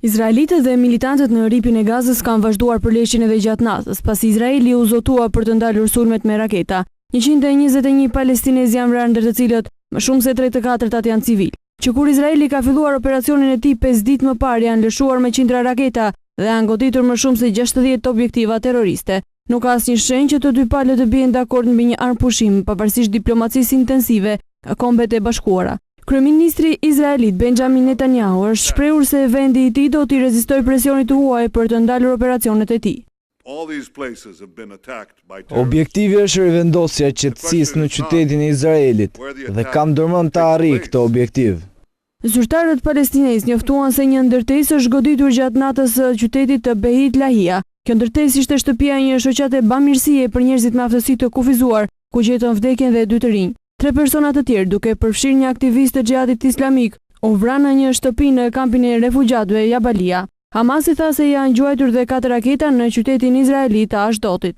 Izraelitët dhe militantët në ripin e Gazës kanë vazhduar përleshjen edhe gjatë natës, pasi Izraeli u zotua për të ndalur sulmet me raketa. 121 palestinezë janë vrarë, ndër të cilët më shumë se 34 janë civil. Që kur Izraeli ka filluar operacionin e tij 5 ditë më parë, janë lëshuar me qindra raketa dhe janë goditur më shumë se 60 objektiva terroriste. Nuk ka asnjë shenjë që të dy palët të bien dakord mbi një armpushim, pavarësisht diplomacisë intensive nga Kombet e Bashkuara. Kryeministri izraelit Benjamin Netanyahu është shprehur se vendi i tij do t'i rezistojë presionit të huaj për të ndalur operacionet e tij. Objektivi është rivendosja e qetësisë në qytetin e Izraelit dhe kam ndërmend të arrij këtë objektiv. Zyrtarët palestinez njoftuan se një ndërtesë është goditur gjatë natës së qytetit të Beit Lahia. Kjo ndërtesë ishte shtëpia e një shoqate bamirësie për njerëzit me aftësi të kufizuar, ku gjetën vdekjen dhe 2 të rinj. 3 persona të tjerë, duke përfshirë një aktivist të xhihadit islamik, u vranë në një shtëpi në kampin e refugjatëve Jabalia. Hamasi tha se janë gjuajtur dhe 4 raketa në qytetin izraelit të Ashdotit.